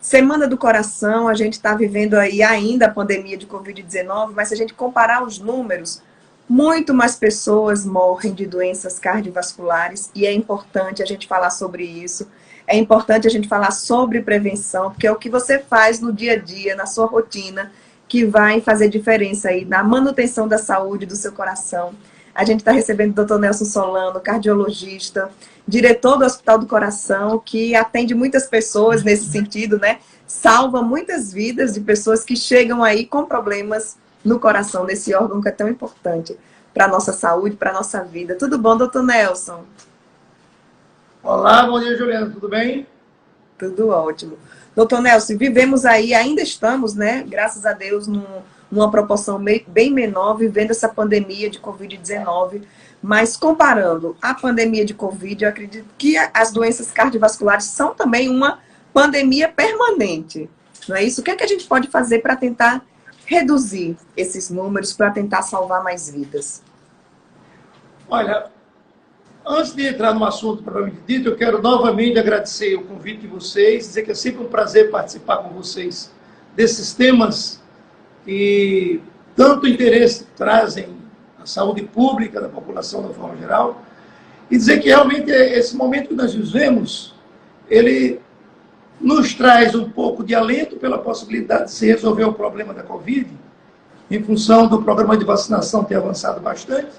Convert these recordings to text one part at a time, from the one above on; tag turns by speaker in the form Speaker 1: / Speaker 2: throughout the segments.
Speaker 1: Semana do Coração, a gente está vivendo aí ainda a pandemia de Covid-19, mas se a gente comparar os números, muito mais pessoas morrem de doenças cardiovasculares e é importante a gente falar sobre isso. É importante a gente falar sobre prevenção, porque é o que você faz no dia a dia, na sua rotina, que vai fazer diferença aí na manutenção da saúde do seu coração. A gente está recebendo o Dr. Nelson Solano, cardiologista, diretor do Hospital do Coração, que atende muitas pessoas nesse sentido, né? Salva muitas vidas de pessoas que chegam aí com problemas no coração, nesse órgão que é tão importante para a nossa saúde, para a nossa vida. Tudo bom, doutor Nelson?
Speaker 2: Olá, bom dia, Juliana, tudo bem?
Speaker 1: Tudo ótimo. Doutor Nelson, vivemos aí, ainda estamos, né, graças a Deus, numa proporção bem menor, vivendo essa pandemia de Covid-19, mas comparando a pandemia de Covid, eu acredito que as doenças cardiovasculares são também uma pandemia permanente, não é isso? O que é que a gente pode fazer para tentar reduzir esses números, para tentar salvar mais vidas?
Speaker 2: Olha, antes de entrar no assunto propriamente dito, eu quero novamente agradecer o convite de vocês, dizer que é sempre um prazer participar com vocês desses temas que tanto interesse trazem à saúde pública da população de forma geral, e dizer que realmente esse momento que nós vivemos, ele nos traz um pouco de alento pela possibilidade de se resolver o problema da Covid, em função do programa de vacinação ter avançado bastante,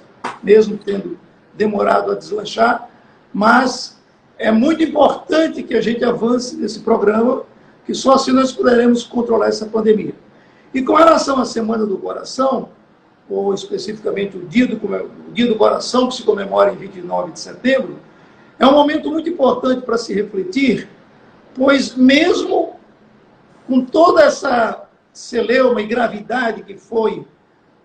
Speaker 2: mesmo tendo demorado a deslanchar, mas é muito importante que a gente avance nesse programa, que só assim nós poderemos controlar essa pandemia. E com relação à Semana do Coração, ou especificamente o Dia do Coração, que se comemora em 29 de setembro, é um momento muito importante para se refletir, pois mesmo com toda essa celeuma e gravidade que foi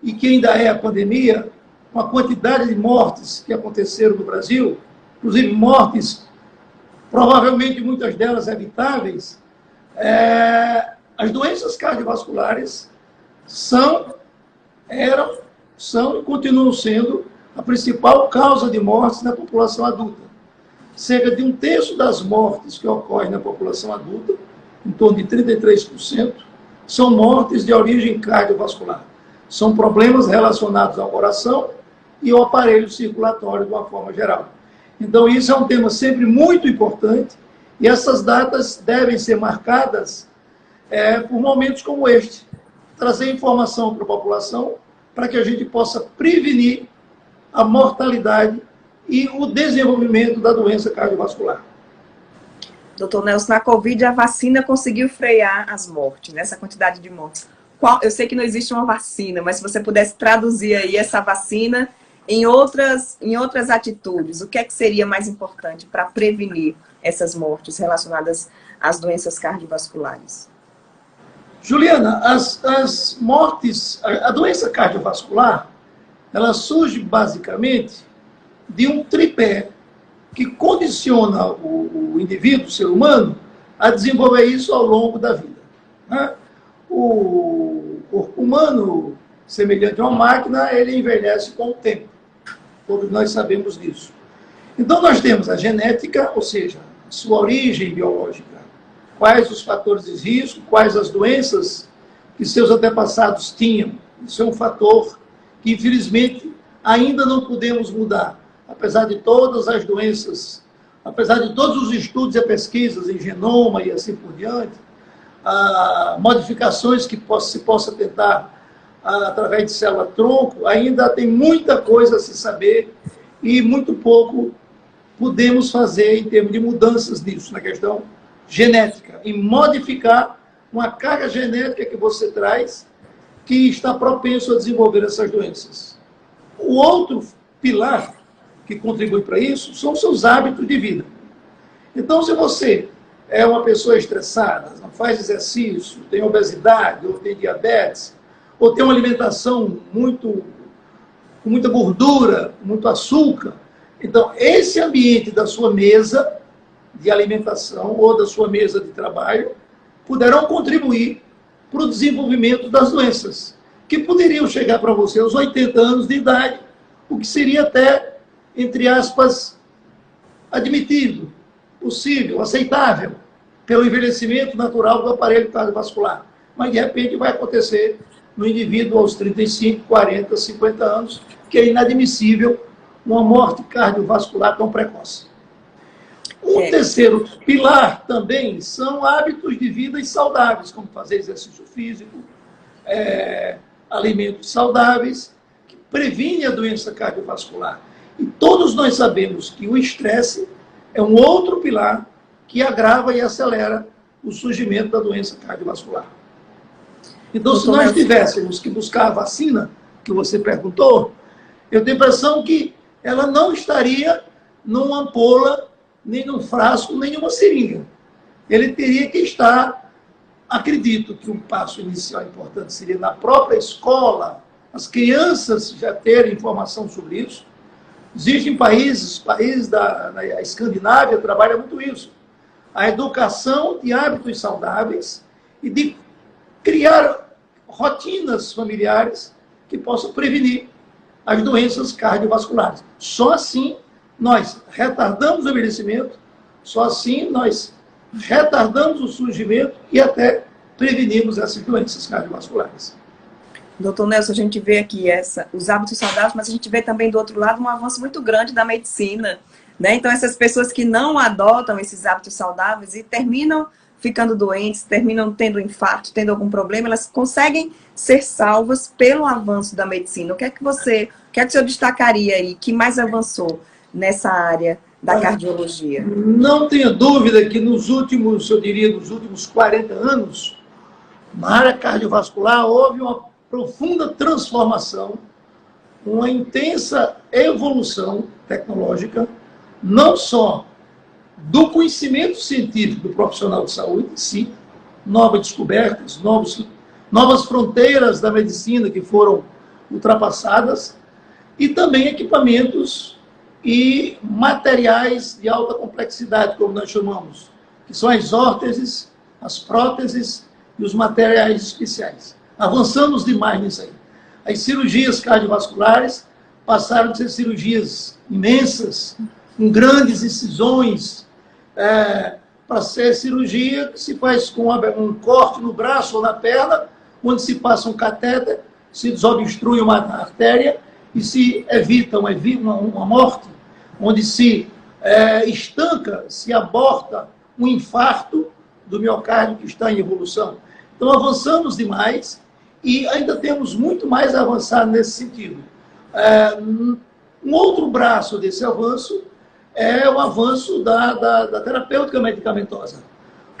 Speaker 2: e que ainda é a pandemia, com a quantidade de mortes que aconteceram no Brasil, inclusive mortes, provavelmente muitas delas evitáveis, as doenças cardiovasculares são e continuam sendo a principal causa de mortes na população adulta. Cerca de 1/3 das mortes que ocorrem na população adulta, em torno de 33%, são mortes de origem cardiovascular. São problemas relacionados ao coração e ao aparelho circulatório de uma forma geral. Então, isso é um tema sempre muito importante e essas datas devem ser marcadas por momentos como este. Trazer informação para a população para que a gente possa prevenir a mortalidade e o desenvolvimento da doença cardiovascular.
Speaker 1: Doutor Nelson, na Covid a vacina conseguiu frear as mortes, né? Essa quantidade de mortes. Eu sei que não existe uma vacina, mas se você pudesse traduzir aí essa vacina em outras atitudes, o que é que seria mais importante para prevenir essas mortes relacionadas às doenças cardiovasculares?
Speaker 2: Juliana, as mortes, a doença cardiovascular, ela surge basicamente de um tripé que condiciona o indivíduo, o ser humano, a desenvolver isso ao longo da vida, né? O corpo humano, semelhante a uma máquina, ele envelhece com o tempo. Todos nós sabemos disso. Então, nós temos a genética, ou seja, a sua origem biológica. Quais os fatores de risco, quais as doenças que seus antepassados tinham. Isso é um fator que, infelizmente, ainda não podemos mudar. Apesar de todas as doenças, apesar de todos os estudos e pesquisas em genoma e assim por diante, modificações que se possa tentar através de célula-tronco, ainda tem muita coisa a se saber e muito pouco podemos fazer em termos de mudanças nisso, na questão genética, em modificar uma carga genética que você traz que está propenso a desenvolver essas doenças. O outro pilar que contribui para isso são os seus hábitos de vida. Então, se você é uma pessoa estressada, não faz exercício, tem obesidade, ou tem diabetes, ou tem uma alimentação com muita gordura, muito açúcar, então esse ambiente da sua mesa de alimentação ou da sua mesa de trabalho poderão contribuir para o desenvolvimento das doenças, que poderiam chegar para você aos 80 anos de idade, o que seria até, entre aspas, admitido, possível, aceitável. pelo envelhecimento natural do aparelho cardiovascular. Mas, de repente, vai acontecer no indivíduo aos 35, 40, 50 anos, que é inadmissível uma morte cardiovascular tão precoce. O terceiro pilar também são hábitos de vida saudáveis, como fazer exercício físico, alimentos saudáveis, que previne a doença cardiovascular. E todos nós sabemos que o estresse é um outro pilar que agrava e acelera o surgimento da doença cardiovascular. Então, se nós tivéssemos que buscar a vacina, que você perguntou, eu tenho a impressão que ela não estaria numa ampola, nem num frasco, nem numa seringa. Ele teria que estar, acredito que um passo inicial importante seria na própria escola, as crianças já terem informação sobre isso. Existem países da Escandinávia trabalham muito isso. A educação de hábitos saudáveis e de criar rotinas familiares que possam prevenir as doenças cardiovasculares. Só assim nós retardamos o envelhecimento, só assim nós retardamos o surgimento e até prevenimos essas doenças cardiovasculares.
Speaker 1: Doutor Nelson, a gente vê aqui os hábitos saudáveis, mas a gente vê também do outro lado um avanço muito grande da medicina, né? Então essas pessoas que não adotam esses hábitos saudáveis e terminam ficando doentes, terminam tendo infarto, tendo algum problema, elas conseguem ser salvas pelo avanço da medicina. O que é que o senhor destacaria aí, que mais avançou nessa área da cardiologia?
Speaker 2: Não tenha dúvida que nos últimos 40 anos, na área cardiovascular, houve uma profunda transformação, uma intensa evolução tecnológica, não só do conhecimento científico do profissional de saúde, sim, novas descobertas, novas fronteiras da medicina que foram ultrapassadas, e também equipamentos e materiais de alta complexidade, como nós chamamos, que são as órteses, as próteses e os materiais especiais. Avançamos demais nisso aí. As cirurgias cardiovasculares passaram de ser cirurgias imensas, com grandes incisões, para ser cirurgia que se faz com um corte no braço ou na perna, onde se passa um catéter, se desobstrui uma artéria e se evita uma morte, onde se estanca, se aborta um infarto do miocárdio que está em evolução. Então avançamos demais e ainda temos muito mais a avançar nesse sentido. Um outro braço desse avanço é o avanço da terapêutica medicamentosa.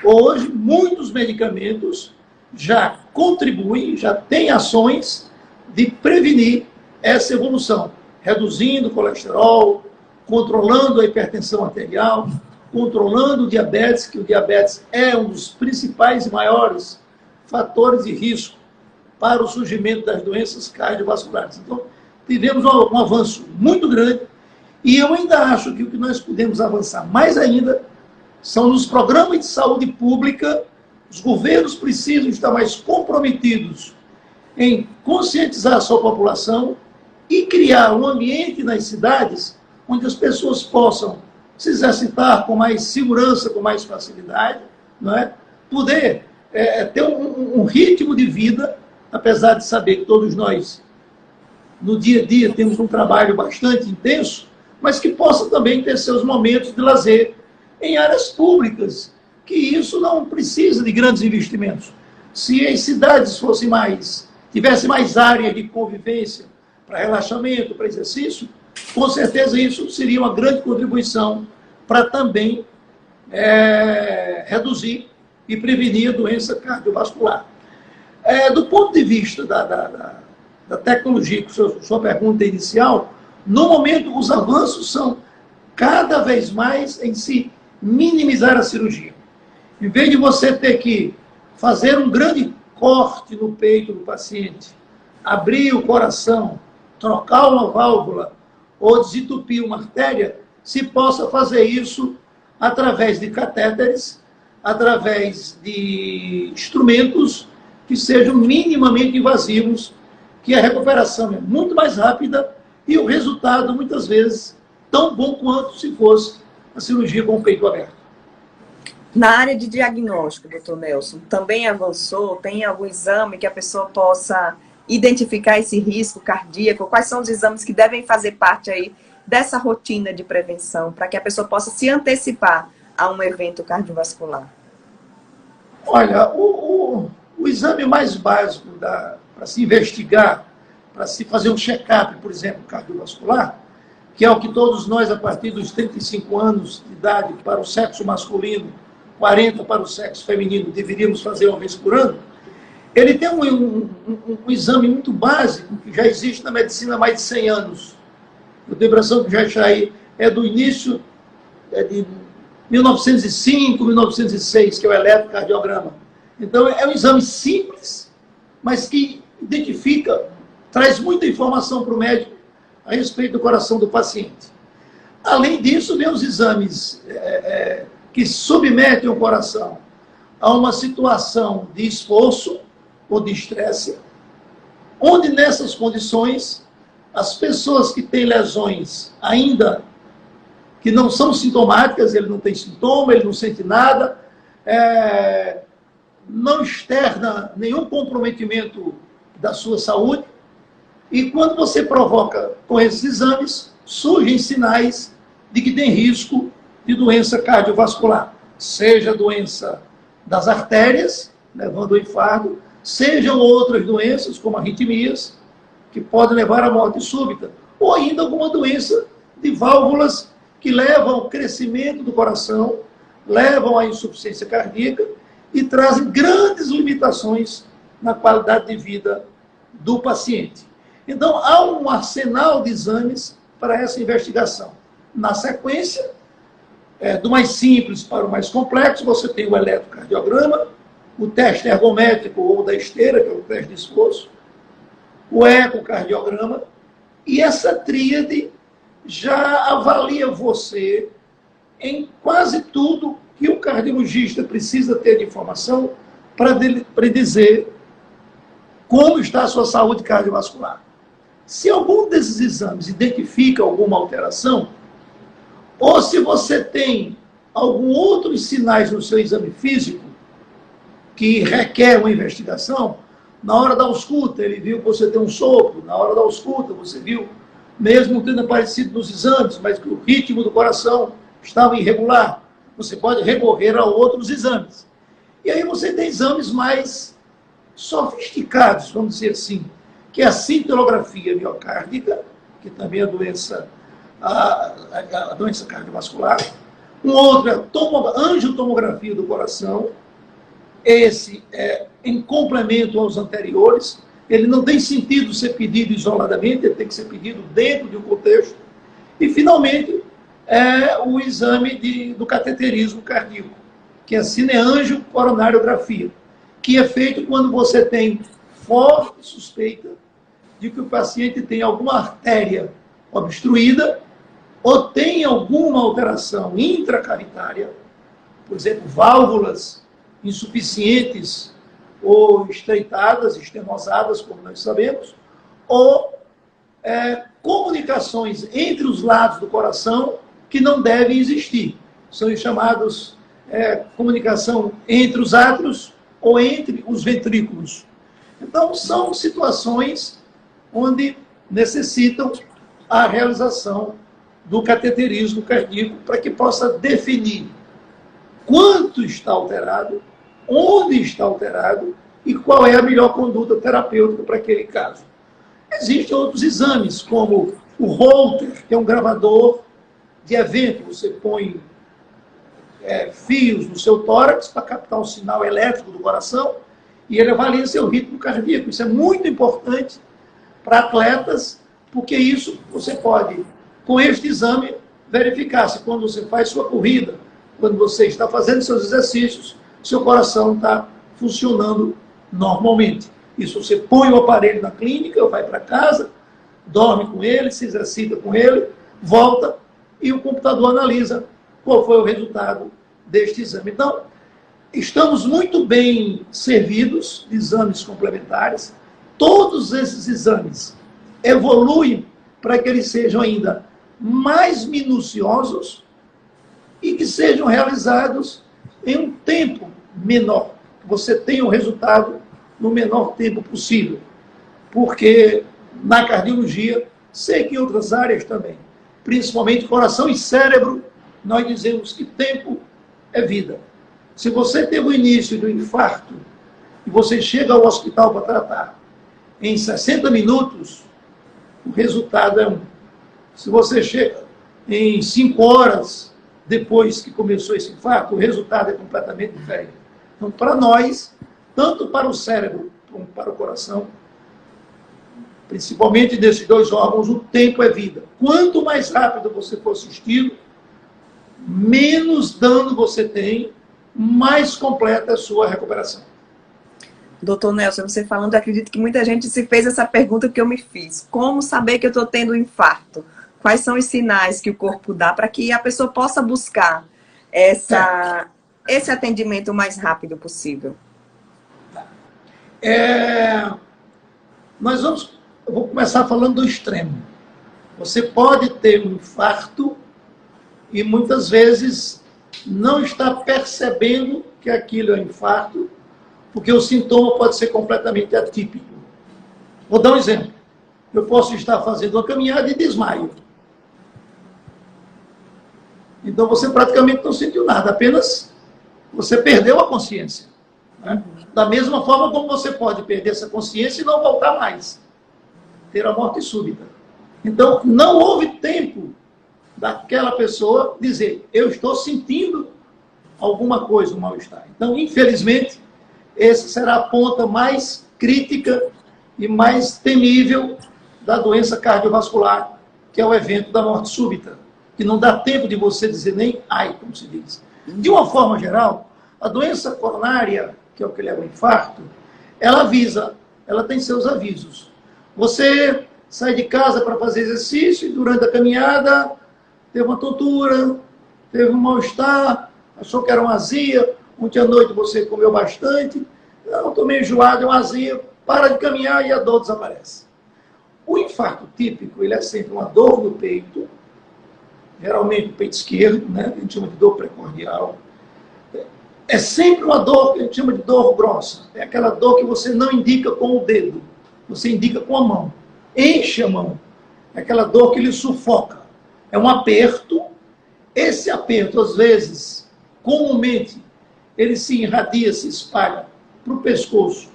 Speaker 2: Hoje, muitos medicamentos já contribuem, já têm ações de prevenir essa evolução, reduzindo o colesterol, controlando a hipertensão arterial, controlando o diabetes, que o diabetes é um dos principais e maiores fatores de risco para o surgimento das doenças cardiovasculares. Então, tivemos um avanço muito grande. E eu ainda acho que o que nós podemos avançar mais ainda são nos programas de saúde pública. Os governos precisam estar mais comprometidos em conscientizar a sua população e criar um ambiente nas cidades onde as pessoas possam se exercitar com mais segurança, com mais facilidade, não é? Poder ter um ritmo de vida, apesar de saber que todos nós, no dia a dia, temos um trabalho bastante intenso, mas que possa também ter seus momentos de lazer em áreas públicas, que isso não precisa de grandes investimentos. Se as cidades tivessem mais áreas de convivência para relaxamento, para exercício, com certeza isso seria uma grande contribuição para também reduzir e prevenir a doença cardiovascular. Do ponto de vista da tecnologia, que sua pergunta inicial, no momento, os avanços são cada vez mais em se minimizar a cirurgia. Em vez de você ter que fazer um grande corte no peito do paciente, abrir o coração, trocar uma válvula ou desentupir uma artéria, se possa fazer isso através de catéteres, através de instrumentos que sejam minimamente invasivos, que a recuperação é muito mais rápida e o resultado, muitas vezes, tão bom quanto se fosse a cirurgia com o peito aberto.
Speaker 1: Na área de diagnóstico, doutor Nelson, também avançou? Tem algum exame que a pessoa possa identificar esse risco cardíaco? Quais são os exames que devem fazer parte aí dessa rotina de prevenção, para que a pessoa possa se antecipar a um evento cardiovascular?
Speaker 2: Olha, o exame mais básico para se investigar, para se fazer um check-up, por exemplo, cardiovascular, que é o que todos nós, a partir dos 35 anos de idade, para o sexo masculino, 40 para o sexo feminino, deveríamos fazer uma vez por ano, ele tem um exame muito básico, que já existe na medicina há mais de 100 anos. Eu tenho a impressão que já é do início de 1905, 1906, que é o eletrocardiograma. Então, é um exame simples, mas que identifica, traz muita informação para o médico a respeito do coração do paciente. Além disso, vem os exames que submetem o coração a uma situação de esforço ou de estresse, onde nessas condições, as pessoas que têm lesões ainda que não são sintomáticas, ele não tem sintoma, ele não sente nada, não externa nenhum comprometimento da sua saúde, e quando você provoca com esses exames, surgem sinais de que tem risco de doença cardiovascular, seja doença das artérias, levando ao infarto, sejam outras doenças, como arritmias, que podem levar à morte súbita, ou ainda alguma doença de válvulas que levam ao crescimento do coração, levam à insuficiência cardíaca e trazem grandes limitações na qualidade de vida do paciente. Então, há um arsenal de exames para essa investigação. Na sequência, do mais simples para o mais complexo, você tem o eletrocardiograma, o teste ergométrico ou da esteira, que é o teste de esforço, o ecocardiograma, e essa tríade já avalia você em quase tudo que o cardiologista precisa ter de informação para dizer como está a sua saúde cardiovascular. Se algum desses exames identifica alguma alteração, ou se você tem algum outros sinais no seu exame físico que requer uma investigação, na hora da ausculta ele viu que você tem um sopro, na hora da ausculta você viu, mesmo tendo aparecido nos exames, mas que o ritmo do coração estava irregular, você pode recorrer a outros exames. E aí você tem exames mais sofisticados, vamos dizer assim, que é a cintilografia miocárdica, que também é a doença cardiovascular. Um outro é a angiotomografia do coração. Esse é em complemento aos anteriores. Ele não tem sentido ser pedido isoladamente, ele tem que ser pedido dentro de um contexto. E, finalmente, é o exame do cateterismo cardíaco, que é a cineangiocoronariografia, que é feito quando você tem forte suspeita de que o paciente tem alguma artéria obstruída ou tem alguma alteração intracavitária, por exemplo, válvulas insuficientes ou estreitadas, estenosadas, como nós sabemos, ou comunicações entre os lados do coração que não devem existir. São os chamados comunicação entre os átrios ou entre os ventrículos. Então, são situações onde necessitam a realização do cateterismo cardíaco para que possa definir quanto está alterado, onde está alterado e qual é a melhor conduta terapêutica para aquele caso. Existem outros exames, como o Holter, que é um gravador de evento. Você põe fios no seu tórax para captar o sinal elétrico do coração e ele avalia seu ritmo cardíaco. Isso é muito importante para atletas, porque isso você pode, com este exame, verificar se quando você faz sua corrida, quando você está fazendo seus exercícios, seu coração está funcionando normalmente. Isso você põe o aparelho na clínica, vai para casa, dorme com ele, se exercita com ele, volta e o computador analisa qual foi o resultado deste exame. Então, estamos muito bem servidos de exames complementares. Todos esses exames evoluem para que eles sejam ainda mais minuciosos e que sejam realizados em um tempo menor, que você tenha o resultado no menor tempo possível. Porque na cardiologia, sei que em outras áreas também, principalmente coração e cérebro, nós dizemos que tempo é vida. Se você teve o início do infarto e você chega ao hospital para tratar em 60 minutos, o resultado é 1. Se você chega em 5 horas depois que começou esse infarto, o resultado é completamente diferente. Então, para nós, tanto para o cérebro como para o coração, principalmente desses 2 órgãos, o tempo é vida. Quanto mais rápido você for assistido, menos dano você tem, mais completa é a sua recuperação.
Speaker 1: Doutor Nelson, você falando, eu acredito que muita gente se fez essa pergunta que eu me fiz. Como saber que eu estou tendo um infarto? Quais são os sinais que o corpo dá para que a pessoa possa buscar esse atendimento o mais rápido possível?
Speaker 2: Eu vou começar falando do extremo. Você pode ter um infarto e muitas vezes não está percebendo que aquilo é um infarto, porque o sintoma pode ser completamente atípico. Vou dar um exemplo. Eu posso estar fazendo uma caminhada e desmaio. Então você praticamente não sentiu nada, apenas você perdeu a consciência. Né? Da mesma forma como você pode perder essa consciência e não voltar mais. Ter a morte súbita. Então, não houve tempo daquela pessoa dizer, eu estou sentindo alguma coisa, um mal-estar. Então, infelizmente, essa será a ponta mais crítica e mais temível da doença cardiovascular, que é o evento da morte súbita, que não dá tempo de você dizer nem ai, como se diz. De uma forma geral, a doença coronária, que é o que leva ao infarto, ela avisa, ela tem seus avisos. Você sai de casa para fazer exercício e durante a caminhada teve uma tontura, teve um mal-estar, achou que era uma azia, ontem à noite você comeu bastante, não, estou meio enjoado, é uma azia, para de caminhar e a dor desaparece. O infarto típico, ele é sempre uma dor no peito, geralmente no peito esquerdo, né? A gente chama de dor precordial. É sempre uma dor que a gente chama de dor grossa. É aquela dor que você não indica com o dedo, você indica com a mão. Enche a mão. É aquela dor que lhe sufoca. É um aperto. Esse aperto, às vezes, comumente, ele se irradia, se espalha para o pescoço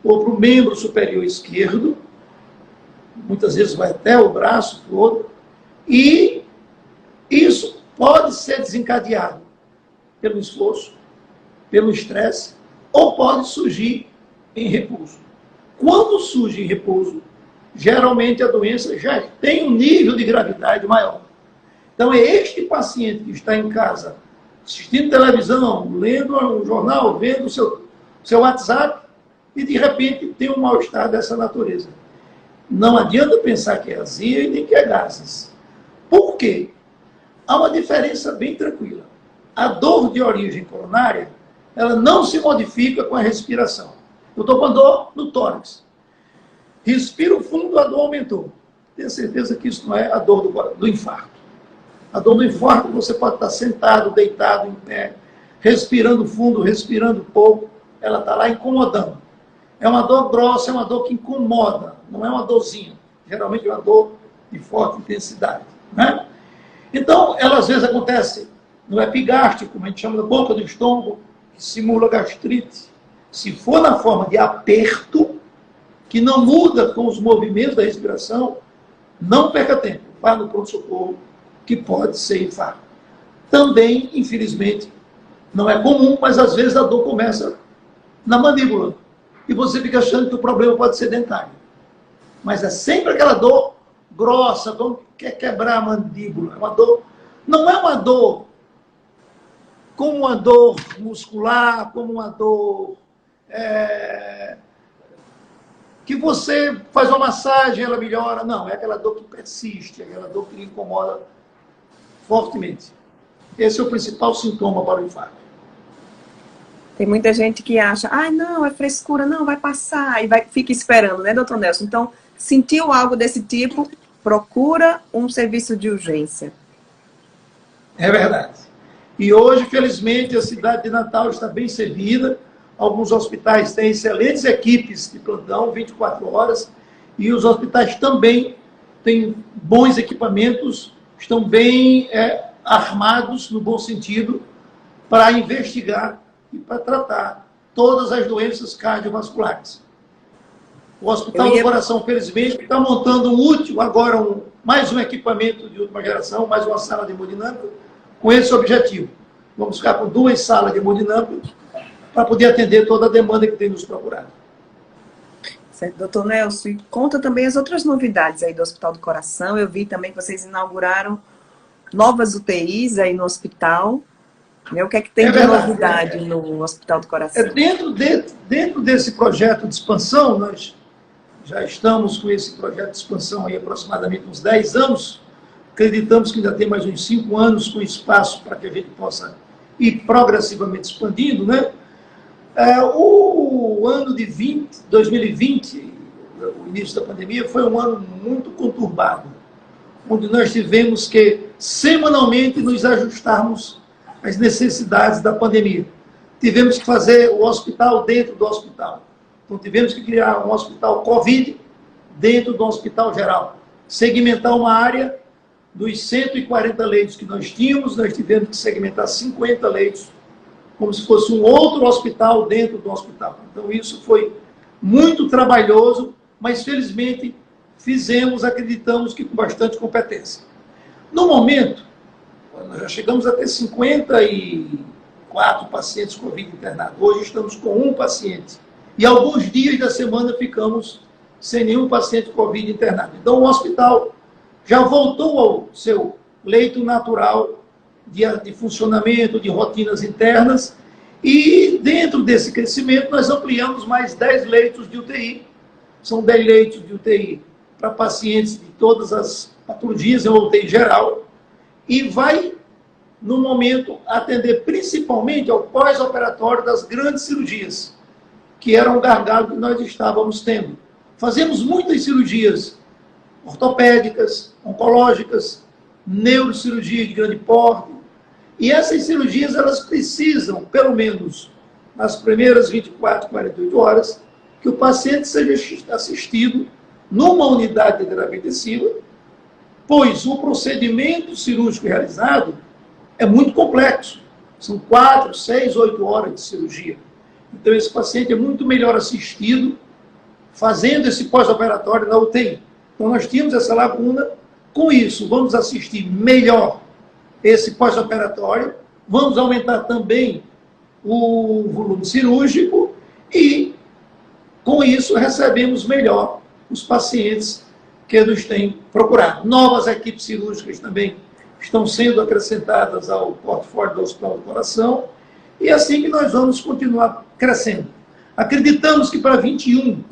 Speaker 2: ou para o membro superior esquerdo. Muitas vezes vai até o braço todo. E isso pode ser desencadeado pelo esforço, pelo estresse, ou pode surgir em repouso. Quando surge em repouso, geralmente a doença já tem um nível de gravidade maior. Então é este paciente que está em casa, assistindo televisão, lendo um jornal, vendo o seu WhatsApp, e de repente tem um mal-estar dessa natureza. Não adianta pensar que é azia e nem que é gases. Por quê? Há uma diferença bem tranquila. A dor de origem coronária, ela não se modifica com a respiração. Eu estou com a dor no tórax. Respiro fundo, a dor aumentou. Tenha certeza que isso não é a dor do infarto. A dor do infarto, você pode estar sentado, deitado, em pé, respirando fundo, respirando pouco, ela está lá incomodando. É uma dor grossa, é uma dor que incomoda, não é uma dorzinha. Geralmente é uma dor de forte intensidade. Né? Então, ela às vezes acontece no epigástrico, como a gente chama da boca do estômago, que simula gastrite. Se for na forma de aperto, que não muda com os movimentos da respiração, não perca tempo. Vá no pronto-socorro, que pode ser infarto. Também, infelizmente, não é comum, mas às vezes a dor começa na mandíbula. E você fica achando que o problema pode ser dentário. Mas é sempre aquela dor grossa, como quer quebrar a mandíbula. É uma dor, não é uma dor como uma dor muscular, como uma dor que você faz uma massagem e ela melhora. Não, é aquela dor que persiste, é aquela dor que lhe incomoda fortemente. Esse é o principal sintoma para o infarto.
Speaker 1: Tem muita gente que acha, não, é frescura, não, vai passar, e fica esperando, né, doutor Nelson? Então, sentiu algo desse tipo, procura um serviço de urgência.
Speaker 2: É verdade. E hoje, felizmente, a cidade de Natal está bem servida. Alguns hospitais têm excelentes equipes de plantão, 24 horas, e os hospitais também têm bons equipamentos, estão bem armados, no bom sentido, para investigar e para tratar todas as doenças cardiovasculares. O Hospital do Coração, felizmente, está montando mais um equipamento de última geração, mais uma sala de hemodinâmica, com esse objetivo. Vamos ficar com 2 salas de hemodinâmica para poder atender toda a demanda que tem nos procurado.
Speaker 1: Certo, doutor Nelson, e conta também as outras novidades aí do Hospital do Coração. Eu vi também que vocês inauguraram novas UTIs aí no hospital. O que é que tem de novidade no Hospital do Coração?
Speaker 2: Dentro desse projeto de expansão, nós já estamos com esse projeto de expansão aí aproximadamente uns 10 anos. Acreditamos que ainda tem mais uns 5 anos com espaço para que a gente possa ir progressivamente expandindo, né? O ano de 2020, o início da pandemia, foi um ano muito conturbado, onde nós tivemos que semanalmente nos ajustarmos às necessidades da pandemia. Tivemos que fazer o hospital dentro do hospital. Então, tivemos que criar um hospital COVID dentro do hospital geral. Segmentar uma área dos 140 leitos que nós tínhamos, nós tivemos que segmentar 50 leitos, como se fosse um outro hospital dentro do hospital. Então, isso foi muito trabalhoso, mas, felizmente, acreditamos que com bastante competência. No momento, nós já chegamos a ter 54 pacientes Covid internados. Hoje estamos com 1 paciente. E alguns dias da semana ficamos sem nenhum paciente Covid internado. Então, o hospital já voltou ao seu leito natural de funcionamento, de rotinas internas, e dentro desse crescimento nós ampliamos mais 10 leitos de UTI. São 10 leitos de UTI para pacientes de todas as patologias, é uma UTI geral, e vai, no momento, atender principalmente ao pós-operatório das grandes cirurgias, que era um gargalo que nós estávamos tendo. Fazemos muitas cirurgias ortopédicas, oncológicas, neurocirurgia de grande porte, e essas cirurgias, elas precisam, pelo menos nas primeiras 24, 48 horas, que o paciente seja assistido numa unidade de terapia intensiva, pois o procedimento cirúrgico realizado é muito complexo. São 4, 6, 8 horas de cirurgia. Então, esse paciente é muito melhor assistido fazendo esse pós-operatório na UTI. Então, nós tínhamos essa lacuna. Com isso, vamos assistir melhor esse pós-operatório, vamos aumentar também o volume cirúrgico e, com isso, recebemos melhor os pacientes que nos têm procurado. Novas equipes cirúrgicas também estão sendo acrescentadas ao portfólio do Hospital do Coração, e é assim que nós vamos continuar crescendo. Acreditamos que para 21,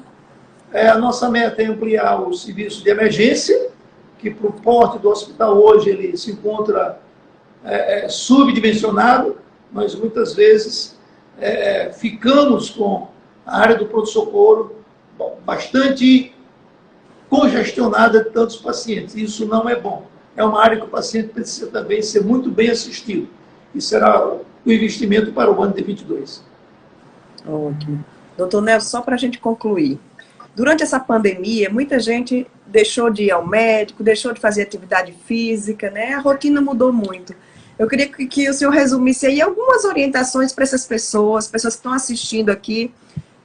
Speaker 2: a nossa meta é ampliar o serviço de emergência, que para o porte do hospital hoje ele se encontra subdimensionado. Nós muitas vezes ficamos com a área do pronto-socorro bastante congestionada de tantos pacientes. Isso não é bom. É uma área que o paciente precisa também ser muito bem assistido. E será o investimento para o ano de 22.
Speaker 1: Ótimo. Doutor Nelson, só para a gente concluir. Durante essa pandemia, muita gente deixou de ir ao médico, deixou de fazer atividade física, né? A rotina mudou muito. Eu queria que o senhor resumisse aí algumas orientações para essas pessoas que estão assistindo aqui,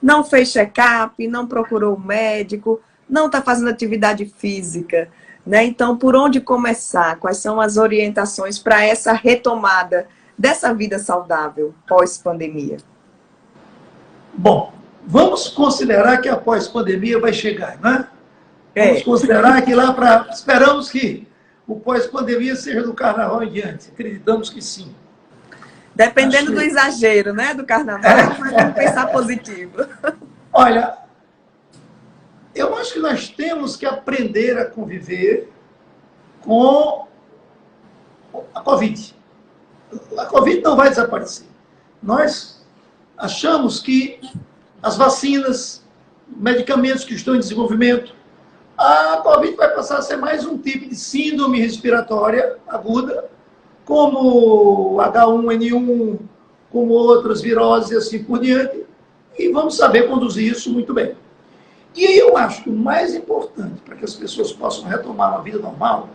Speaker 1: não fez check-up, não procurou o médico, não está fazendo atividade física, né? Então, por onde começar? Quais são as orientações para essa retomada dessa vida saudável pós-pandemia?
Speaker 2: Bom, vamos considerar que após pandemia vai chegar, né? Vamos considerar que esperamos que o pós-pandemia seja do carnaval em diante. Acreditamos que sim.
Speaker 1: Dependendo do exagero, né? Do carnaval, mas vamos pensar positivo.
Speaker 2: Olha, eu acho que nós temos que aprender a conviver com a Covid. A Covid não vai desaparecer. Nós achamos que as vacinas, medicamentos que estão em desenvolvimento, a Covid vai passar a ser mais um tipo de síndrome respiratória aguda, como H1N1, como outras viroses e assim por diante, e vamos saber conduzir isso muito bem. E aí eu acho que o mais importante para que as pessoas possam retomar uma vida normal,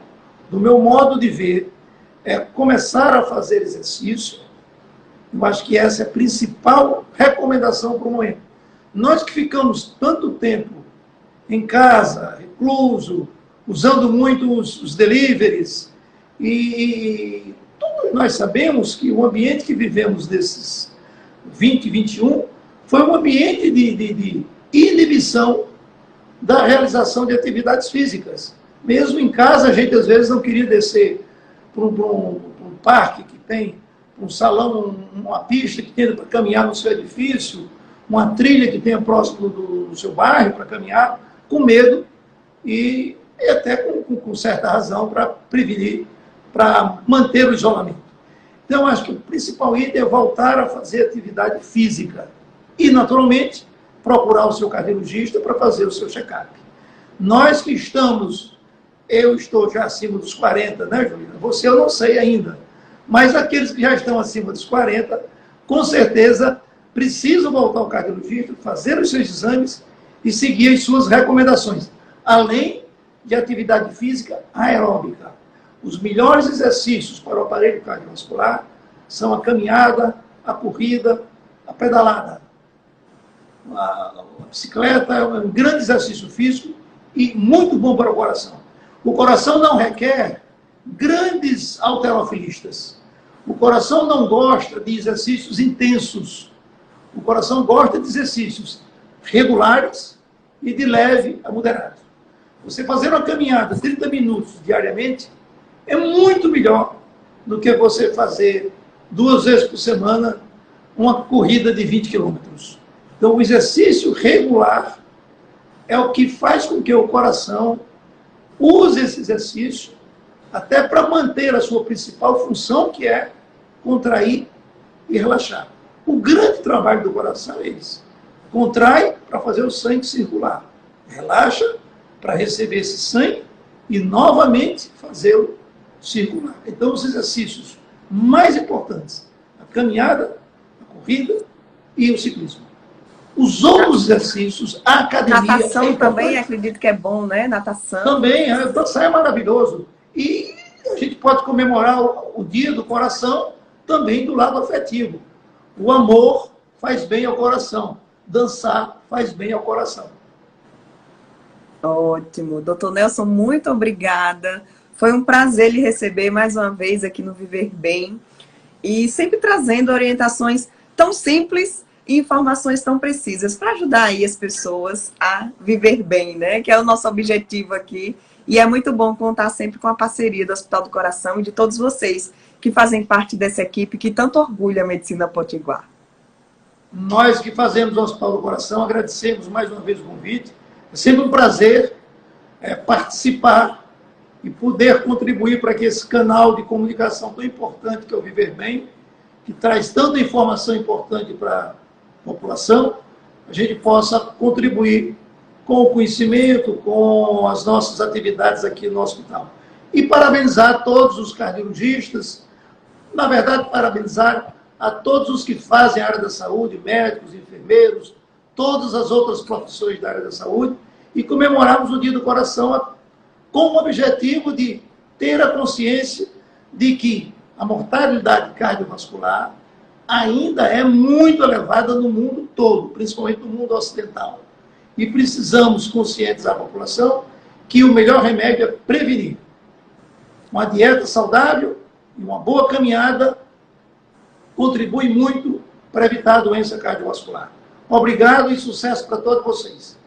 Speaker 2: do meu modo de ver, é começar a fazer exercício. Eu acho que essa é a principal recomendação para o momento. Nós que ficamos tanto tempo em casa, recluso, usando muito os deliveries, e todos nós sabemos que o ambiente que vivemos desses 2021 foi um ambiente de inibição da realização de atividades físicas. Mesmo em casa, a gente às vezes não queria descer para um parque que tem um salão, uma pista que tem para caminhar no seu edifício, uma trilha que tenha próximo do seu bairro para caminhar, com medo e até com certa razão para prevenir, para manter o isolamento. Então, acho que o principal item é voltar a fazer atividade física e, naturalmente, procurar o seu cardiologista para fazer o seu check-up. Nós que estamos, eu estou já acima dos 40, né, Juliana? Você eu não sei ainda, mas aqueles que já estão acima dos 40, com certeza precisam voltar ao cardiologista, fazer os seus exames e seguir as suas recomendações, além de atividade física aeróbica. Os melhores exercícios para o aparelho cardiovascular são a caminhada, a corrida, a pedalada. A bicicleta é um grande exercício físico e muito bom para o coração. O coração não requer grandes halterofilistas. O coração não gosta de exercícios intensos. O coração gosta de exercícios regulares e de leve a moderado. Você fazer uma caminhada 30 minutos diariamente é muito melhor do que você fazer 2 vezes por semana uma corrida de 20 quilômetros. Então, o exercício regular é o que faz com que o coração use esse exercício até para manter a sua principal função, que é contrair e relaxar. O grande trabalho do coração é esse. Contrai para fazer o sangue circular. Relaxa para receber esse sangue e novamente fazê-lo circular. Então, os exercícios mais importantes, a caminhada, a corrida e o ciclismo. Os outros exercícios, a academia...
Speaker 1: Natação também, acredito que é bom, né? Natação.
Speaker 2: Também, dançar é maravilhoso. E a gente pode comemorar o dia do coração também do lado afetivo. O amor faz bem ao coração. Dançar faz bem ao coração.
Speaker 1: Ótimo. Doutor Nelson, muito obrigada. Foi um prazer lhe receber mais uma vez aqui no Viver Bem. E sempre trazendo orientações tão simples e informações tão precisas para ajudar aí as pessoas a viver bem, né? Que é o nosso objetivo aqui. E é muito bom contar sempre com a parceria do Hospital do Coração e de todos vocês que fazem parte dessa equipe que tanto orgulha a Medicina Potiguar.
Speaker 2: Nós que fazemos o Hospital do Coração, agradecemos mais uma vez o convite. É sempre um prazer participar e poder contribuir para que esse canal de comunicação tão importante que é o Viver Bem, que traz tanta informação importante para a população, a gente possa contribuir com o conhecimento, com as nossas atividades aqui no hospital. E parabenizar todos os cardiologistas, na verdade, parabenizar a todos os que fazem a área da saúde, médicos, enfermeiros, todas as outras profissões da área da saúde, e comemorarmos o Dia do Coração com o objetivo de ter a consciência de que a mortalidade cardiovascular ainda é muito elevada no mundo todo, principalmente no mundo ocidental. E precisamos conscientizar a população que o melhor remédio é prevenir. Uma dieta saudável e uma boa caminhada contribui muito para evitar a doença cardiovascular. Obrigado e sucesso para todos vocês.